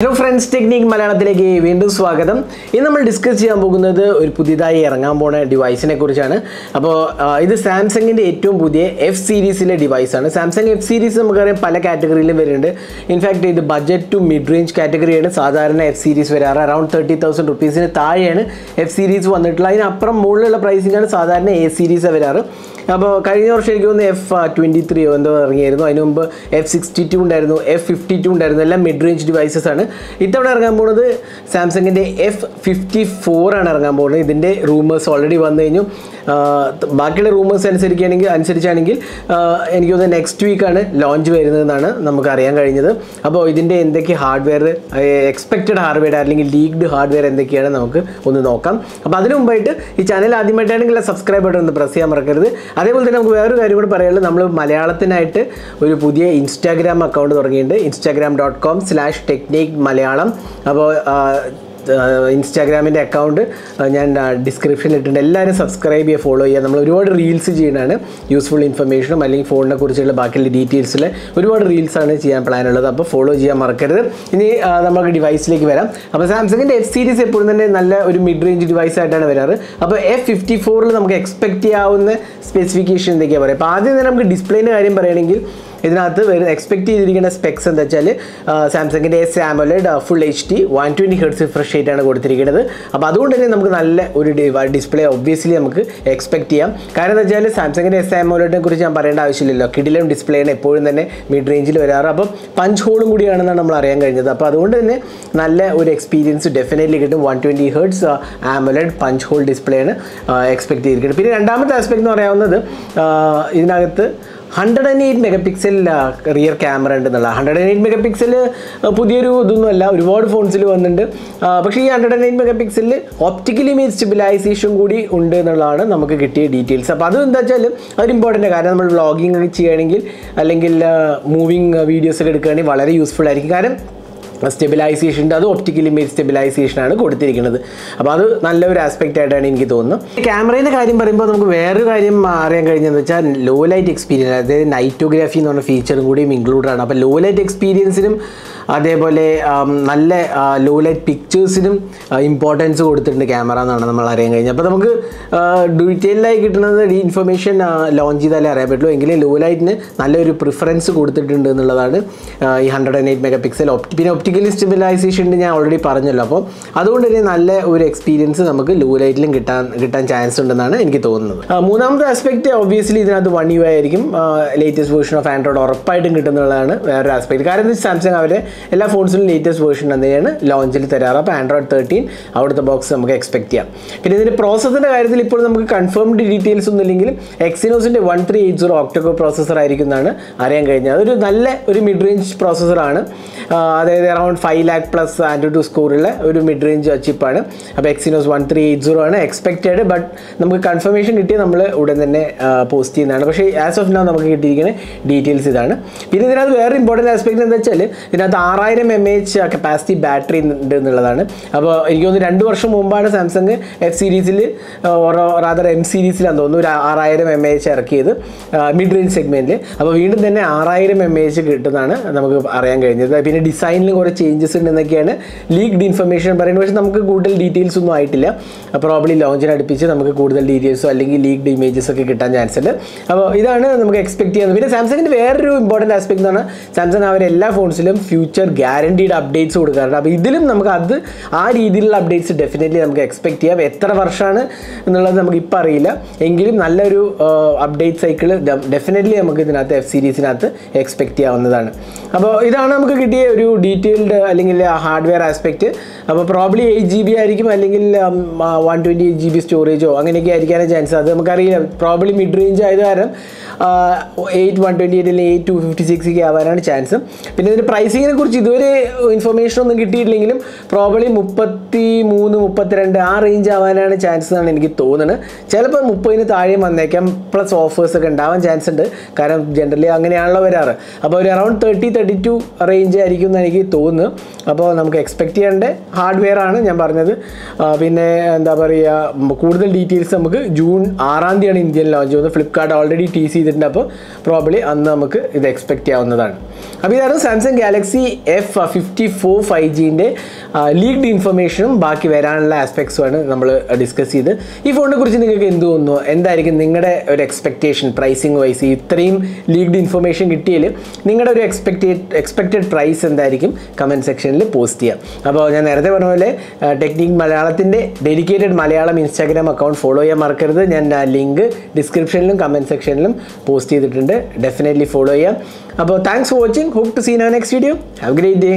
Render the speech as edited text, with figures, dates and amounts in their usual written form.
Hello friends, Technique മലയാളത്തിലേക്ക് വീണ്ടും സ്വാഗതം. ഇന്ന് നമ്മൾ ഡിസ്കസ് ചെയ്യാൻ പോകുന്നത് ഒരു പുതിയതായി ഇറങ്ങാൻ പോണ ഡിവൈസിനെ കുറിച്ചാണ്. അപ്പോൾ ഇത് സാംസങ്ങിന്റെ ഏറ്റവും പുതിയ എഫ് സീരീസിലെ ഡിവൈസ് ആണ്. സാംസങ് എഫ് സീരീസ് നമുക്കറിയാം പല കാറ്റഗറിയിലും വരുന്നുണ്ട്. ഇൻഫാക്ട് ഇത് ബഡ്ജറ്റ് ടു മിഡ് റേഞ്ച് കാറ്റഗറിയാണ് സാധാരണ എഫ് സീരീസ് വരാറ്. അറൌണ്ട് 30,000 റുപ്പീസിന് താഴെയാണ് എഫ് സീരീസ് വന്നിട്ടുള്ളത്. അതിനപ്പുറം മുകളിലുള്ള പ്രൈസിംഗ് ആണ് സാധാരണ എ സീരീസ് വരാറ്. അപ്പോൾ കഴിഞ്ഞ വർഷം എനിക്ക് തോന്നുന്നു F23 എന്തോ ഇറങ്ങിയായിരുന്നു. അതിന് മുമ്പ് F62 ഉണ്ടായിരുന്നു, F52 ഉണ്ടായിരുന്നു. എല്ലാം മിഡ് റേഞ്ച് ഡിവൈസസ് ആണ്. ഇത്തവണ ഇറങ്ങാൻ പോകുന്നത് സാംസങ്ങിൻ്റെ F54 ആണ് ഇറങ്ങാൻ പോകുന്നത്. ഇതിൻ്റെ റൂമേഴ്സ് ഓൾറെഡി വന്നു കഴിഞ്ഞു. ബാക്കിയുള്ള റൂമേഴ്സ് അനുസരിച്ചാണെങ്കിൽ എനിക്ക് തോന്നുന്നത് നെക്സ്റ്റ് വീക്കാണ് ലോഞ്ച് വരുന്നതെന്നാണ് നമുക്ക് അറിയാൻ കഴിഞ്ഞത്. അപ്പോൾ ഇതിൻ്റെ എന്തൊക്കെ ഹാർഡ്വെയർ, എക്സ്പെക്റ്റഡ് ഹാർഡ്വെയർ അല്ലെങ്കിൽ ലീക്ഡ് ഹാർഡ്വെയർ എന്തൊക്കെയാണ് നമുക്ക് ഒന്ന് നോക്കാം. അപ്പോൾ അതിന് മുമ്പായിട്ട് ഈ ചാനൽ ആദ്യമായിട്ടാണെങ്കിൽ സബ്സ്ക്രൈബ് ബട്ടൺ ഒന്ന് പ്രസ് ചെയ്യാൻ മറക്കരുത്. അതേപോലെ തന്നെ നമുക്ക് വേറൊരു കാര്യം കൂടി പറയാനുള്ളത്, നമ്മൾ മലയാളത്തിനായിട്ട് ഒരു പുതിയ ഇൻസ്റ്റാഗ്രാം അക്കൗണ്ട് തുടങ്ങിയിട്ടുണ്ട്. instagram.com/technique malayalam. അപ്പോൾ ഇൻസ്റ്റാഗ്രാമിൻ്റെ അക്കൗണ്ട് ഞാൻ ഡിസ്ക്രിപ്ഷനിൽ ഇട്ടിട്ടുണ്ട്. എല്ലാവരും സബ്സ്ക്രൈബ് ചെയ്യുക, ഫോളോ ചെയ്യുക. നമ്മൾ ഒരുപാട് റീൽസ് ചെയ്യുന്നതാണ്. യൂസ്ഫുൾ ഇൻഫർമേഷനും അല്ലെങ്കിൽ ഫോണിനെ കുറിച്ചുള്ള ബാക്കിയുള്ള ഡീറ്റെയിൽസിൽ ഒരുപാട് റീൽസാണ് ചെയ്യാൻ പ്ലാനുള്ളത്. അപ്പോൾ ഫോളോ ചെയ്യാൻ മറക്കരുത്. ഇനി നമുക്ക് ഡിവൈസിലേക്ക് വരാം. അപ്പോൾ സാംസങ്ങിൻ്റെ എഫ് സീരീസ് എപ്പോഴും തന്നെ നല്ല ഒരു മിഡ് റേഞ്ച് ഡിവൈസ് ആയിട്ടാണ് വരാറ്. അപ്പോൾ F54 നമുക്ക് എക്സ്പെക്റ്റ് ചെയ്യാവുന്ന സ്പെസിഫിക്കേഷൻ എന്തൊക്കെയാണ് പറയുക. അപ്പോൾ ആദ്യം തന്നെ നമുക്ക് ഡിസ്പ്ലേൻ്റെ കാര്യം പറയുകയാണെങ്കിൽ ഇതിനകത്ത് എക്സ്പെക്ട് ചെയ്തിരിക്കുന്ന സ്പെക്സ് എന്താ വെച്ചാൽ സാംസങ്ങിൻ്റെ S AMOLED full HD 120 Hz refresh rate ആണ് കൊടുത്തിരിക്കുന്നത്. അപ്പോൾ അതുകൊണ്ട് തന്നെ നമുക്ക് നല്ല ഒരു ഡിസ്പ്ലേ ഒബ്വിയസ്ലി നമുക്ക് എക്സ്പെക്ട് ചെയ്യാം. കാരണം എന്താ വെച്ചാൽ സാംസങ്ങിൻ്റെ എസ് AMOLEDനെ കുറിച്ച് ഞാൻ പറയേണ്ട ആവശ്യമില്ലല്ലോ. കിടിലം ഡിസ്പ്ലേയാണ് എപ്പോഴും തന്നെ മിഡ് റേഞ്ചിൽ വരാറ്. അപ്പം പഞ്ച് ഹോളും കൂടിയാണെന്നാണ് നമ്മൾ അറിയാൻ കഴിഞ്ഞത്. അപ്പോൾ അതുകൊണ്ട് തന്നെ നല്ല ഒരു എക്സ്പീരിയൻസ് ഡെഫിനറ്റ്ലി കിട്ടും. 120 Hz AMOLED punch whole display ആണ് എക്സ്പെക്ട് ചെയ്തിരിക്കുന്നത്. പിന്നെ രണ്ടാമത്തെ ആസ്പെക്ട് എന്ന് പറയാവുന്നത് ഇതിനകത്ത് 108 മെഗാപിക്സൽ റിയർ ക്യാമറ ഉണ്ടെന്നുള്ള. 108 മെഗാപിക്സൽ പുതിയൊരു ഇതൊന്നുമല്ല, ഒരുപാട് ഫോൺസിൽ വന്നിട്ടുണ്ട്. പക്ഷേ ഈ 108 മെഗാപിക്സലിൽ ഒപ്റ്റിക്കൽ ഇമേജ് സ്റ്റെബിലൈസേഷൻ കൂടി ഉണ്ട് എന്നുള്ളതാണ് നമുക്ക് കിട്ടിയ ഡീറ്റെയിൽസ്. അപ്പോൾ അത് എന്താ വെച്ചാൽ അതൊരു ഇമ്പോർട്ടൻ്റ്. കാരണം നമ്മൾ വ്ളോഗിങ് ഒക്കെ ചെയ്യുകയാണെങ്കിൽ അല്ലെങ്കിൽ മൂവിങ് വീഡിയോസ് ഒക്കെ എടുക്കുകയാണെങ്കിൽ വളരെ യൂസ്ഫുൾ ആയിരിക്കും. കാരണം സ്റ്റെബിലൈസേഷൻ്റെ അത് ഒപ്റ്റിക്കൽ ഇമേജ് സ്റ്റെബിലൈസേഷനാണ് കൊടുത്തിരിക്കുന്നത്. അപ്പോൾ അത് നല്ലൊരു ആസ്പെക്റ്റ് ആയിട്ടാണ് എനിക്ക് തോന്നുന്നത്. ക്യാമറയുടെ കാര്യം പറയുമ്പോൾ നമുക്ക് വേറൊരു കാര്യം അറിയാൻ കഴിഞ്ഞതെന്ന് വെച്ചാൽ ലോ ലൈറ്റ് എക്സ്പീരിയൻസ്, അതായത് നൈറ്റോഗ്രാഫി എന്ന് പറഞ്ഞ ഫീച്ചറും കൂടിയും ഇൻക്ലൂഡഡ് ആണ്. അപ്പോൾ ലോ ലൈറ്റ് എക്സ്പീരിയൻസിനും അതേപോലെ നല്ല ലോ ലൈറ്റ് പിക്ചേഴ്സിനും ഇമ്പോർട്ടൻസ് കൊടുത്തിട്ടുണ്ട് ക്യാമറ എന്നാണ് നമ്മൾ അറിയാൻ കഴിഞ്ഞത്. അപ്പോൾ നമുക്ക് ഡീറ്റെയിലായി കിട്ടുന്നത് ഈ ഇൻഫർമേഷൻ ലോഞ്ച് ചെയ്താലേ അറിയാൻ പറ്റുള്ളൂ. എങ്കിലും ലോ ലൈറ്റിന് നല്ലൊരു പ്രിഫറൻസ് കൊടുത്തിട്ടുണ്ട് എന്നുള്ളതാണ് ഈ 108 മെഗാപിക്സൽ. പിന്നെ ഒപ്റ്റിക്കലി സ്റ്റെബിലൈസേഷൻ ഞാൻ ഓൾറെഡി പറഞ്ഞല്ലോ. അപ്പോൾ അതുകൊണ്ട് തന്നെ നല്ല ഒരു എക്സ്പീരിയൻസ് നമുക്ക് ലോ ലൈറ്റിലും കിട്ടാൻ ചാൻസ് ഉണ്ടെന്നാണ് എനിക്ക് തോന്നുന്നത്. മൂന്നാമത്തെ ആസ്പെക്റ്റ് ഒബ്വിയസ്ലി ഇതിനകത്ത് One UI ആയിരിക്കും. ലേറ്റസ്റ്റ് വേർഷൻ ഓഫ് ആൻഡ്രോയിഡ് ഉറപ്പായിട്ടും കിട്ടുന്നതാണ് വേറൊരു ആസ്പെക്ട്. കാരണം സാംസങ് അവരെ എല്ലാ ഫോൺസിലും ലേറ്റസ്റ്റ് വേർഷൻ തന്നെയാണ് ലോഞ്ചിൽ തരാറ്. അപ്പോൾ ആൻഡ്രോയിഡ് 13 അവിടുത്തെ ബോക്സ് നമുക്ക് എക്സ്പെക്ട് ചെയ്യാം. പിന്നെ ഇതിൻ്റെ പ്രോസസ്സിൻ്റെ കാര്യത്തിൽ ഇപ്പോൾ നമുക്ക് കൺഫേംഡ് ഡീറ്റെയിൽസ് ഒന്നും ഇല്ലെങ്കിലും എക്സിനോസിൻ്റെ 1380 ഒക്ടോകോർ പ്രോസസ്സർ ആയിരിക്കും എന്നാണ് അറിയാൻ കഴിഞ്ഞത്. അതൊരു നല്ല ഒരു മിഡ് റേഞ്ച് പ്രോസസ്സറാണ്. അതായത് അറൌണ്ട് 5 lakh പ്ലസ് ആൻഡ്രോയിഡ് സ്കോറുള്ള ഒരു മിഡ് റേഞ്ച് ചിപ്പാണ്. അപ്പോൾ എക്സിനോസ് 1380 ആണ് എക്സ്പെക്റ്റഡ്. ബട്ട് നമുക്ക് കൺഫർമേഷൻ കിട്ടിയാൽ നമ്മൾ ഉടൻ തന്നെ പോസ്റ്റ് ചെയ്യുന്നതാണ്. പക്ഷേ ആസ് ഓഫ് നൗ നമുക്ക് കിട്ടിയിരിക്കുന്ന ഡീറ്റെയിൽസ് ഇതാണ്. പിന്നെ ഇതിനകത്ത് വേറെ ഇമ്പോർട്ടൻറ്റ് ആസ്പെക്ട് എന്താ വെച്ചാൽ ഇതിനകത്ത് 6000 mAh കപ്പാസിറ്റി ബാറ്ററി ഉണ്ട് എന്നുള്ളതാണ്. അപ്പോൾ എനിക്ക് തോന്നുന്നു 2 വർഷം മുമ്പാണ് സാംസങ് എഫ് സീരീസിൽ റാദർ എം സീരീസിലാണെന്ന് തോന്നുന്നു ഒരു 6000 mAh ഇറക്കിയത് മിഡ് റേഞ്ച് സെഗ്മെൻറ്റിൽ. അപ്പോൾ വീണ്ടും തന്നെ 6000 mAh കിട്ടുന്നതാണ് നമുക്ക് അറിയാൻ കഴിഞ്ഞത്. പിന്നെ ഡിസൈനിലും കുറേ ചേഞ്ചസ് ഉണ്ടെന്നൊക്കെയാണ് ലീക്ഡ് ഇൻഫർമേഷൻ പറയുന്നത്. പക്ഷേ നമുക്ക് കൂടുതൽ ഡീറ്റെയിൽസ് ഒന്നും ആയിട്ടില്ല. പ്രോബ്ലി ലോഞ്ചിന് അടുപ്പിച്ച് നമുക്ക് കൂടുതൽ ഡീറ്റെയിൽസോ അല്ലെങ്കിൽ ലീക്ഡ് ഇമേജസ് ഒക്കെ കിട്ടാൻ ചാൻസ് ഉണ്ട്. അപ്പോൾ ഇതാണ് നമുക്ക് എക്സ്പെക്ട് ചെയ്യുന്നത്. പിന്നെ സാംസങ്ങിൻ്റെ വേറൊരു ഇമ്പോർട്ടൻറ്റ് ആസ്പെക്ട് എന്ന് പറഞ്ഞാൽ സാംസങ് അവരെല്ലാ ഫോൺസിലും ഫ്യൂച്ചർ ഗ്യാരണ്ടീഡ് അപ്ഡേറ്റ്സ് കൊടുക്കാറുണ്ട്. അപ്പോൾ ഇതിലും നമുക്ക് ആ രീതിയിലുള്ള അപ്ഡേറ്റ്സ് ഡെഫിനറ്റ്ലി നമുക്ക് എക്സ്പെക്ട് ചെയ്യാം. എത്ര വർഷമാണ് എന്നുള്ളത് നമുക്ക് ഇപ്പോൾ അറിയില്ല. എങ്കിലും നല്ലൊരു അപ്ഡേറ്റ് സൈക്കിൾ ഡെഫിനറ്റ്ലി നമുക്ക് ഇതിനകത്ത് എഫ് സീരീസിനകത്ത് എക്സ്പെക്ട് ചെയ്യാവുന്നതാണ്. അപ്പോൾ ഇതാണ് നമുക്ക് കിട്ടിയ ഒരു ഡീറ്റെയിൽഡ് അല്ലെങ്കിൽ ഹാർഡ്വെയർ ആസ്പെക്റ്റ്. അപ്പോൾ പ്രോബ്ലി 8GB ആയിരിക്കും അല്ലെങ്കിൽ 128GB സ്റ്റോറേജോ അങ്ങനെയൊക്കെ ആയിരിക്കാനും ചാൻസ്. അത് നമുക്കറിയില്ല. പ്രോബ്ലി മിഡ് റേഞ്ച് ആയത് കാരണം 128 അല്ലെങ്കിൽ 256 ആവാനാണ് ചാൻസ്. പിന്നെ ഇതിൻ്റെ പ്രൈസിങ്ങിനെ കുറിച്ച് ഇതുവരെ ഇൻഫർമേഷൻ ഒന്നും കിട്ടിയിട്ടില്ലെങ്കിലും പ്രോബ്ലി 33-32 ആ റേഞ്ച് ആവാനാണ് ചാൻസ് എന്നാണ് എനിക്ക് തോന്നുന്നത്. ചിലപ്പോൾ 30-ന് താഴെ വന്നേക്കാം. പ്ലസ് ഓഫേഴ്സ് ഒക്കെ ഉണ്ടാവാൻ ചാൻസ് ഉണ്ട്. കാരണം ജനറലി അങ്ങനെയാണല്ലോ വരാറ്. അപ്പോൾ ഒരു അറൌണ്ട് 30-32 റേഞ്ച് ആയിരിക്കും എന്ന് എനിക്ക് തോന്നുന്നു. അപ്പോൾ നമുക്ക് എക്സ്പെക്ട് ചെയ്യേണ്ട ഹാർഡ്വെയർ ആണ് ഞാൻ പറഞ്ഞത്. പിന്നെ എന്താ പറയുക, കൂടുതൽ ഡീറ്റെയിൽസ് നമുക്ക് June 6 ഇന്ത്യൻ ലോഞ്ച് ചെയ്യുന്നത്. ഫ്ലിപ്കാർട്ട് ഓൾറെഡി ടീസ് ചെയ്തിട്ടുണ്ട്. അപ്പോൾ പ്രോബ്ലി അന്ന് നമുക്ക് ഇത് എക്സ്പെക്ട് ചെയ്യാവുന്നതാണ്. അപ്പോൾ ഇതാണ് സാംസങ് ഗാലക്സി F54 5Gൻ്റെ ലീക്ഡ് ഇൻഫർമേഷനും ബാക്കി വരാനുള്ള ആസ്പെക്ട്സുമാണ് നമ്മൾ ഡിസ്കസ് ചെയ്ത്. ഈ ഫോണിനെ കുറിച്ച് നിങ്ങൾക്ക് എന്ത് തോന്നുന്നു? എന്തായിരിക്കും നിങ്ങളുടെ ഒരു എക്സ്പെക്റ്റേഷൻ പ്രൈസിങ് വൈസ്? ഇത്രയും ലീക്ഡ് ഇൻഫർമേഷൻ കിട്ടിയതിൽ നിങ്ങളുടെ ഒരു എക്സ്പെക്റ്റഡ് പ്രൈസ് എന്തായിരിക്കും? കമൻറ്റ് സെക്ഷനിൽ പോസ്റ്റ് ചെയ്യാം. അപ്പോൾ ഞാൻ നേരത്തെ പറഞ്ഞ പോലെ ടെക്നിക് മലയാളത്തിൻ്റെ dedicated Malayalam Instagram account follow ചെയ്യാൻ മറക്കരുത്. ഞാൻ ലിങ്ക് ഡിസ്ക്രിപ്ഷനിലും കമൻറ്റ് സെക്ഷനിലും പോസ്റ്റ് ചെയ്തിട്ടുണ്ട്. ഡെഫിനറ്റ്ലി ഫോളോ ചെയ്യാം. അപ്പോൾ thanks for watching. Hope to see in our next video. Have a great day.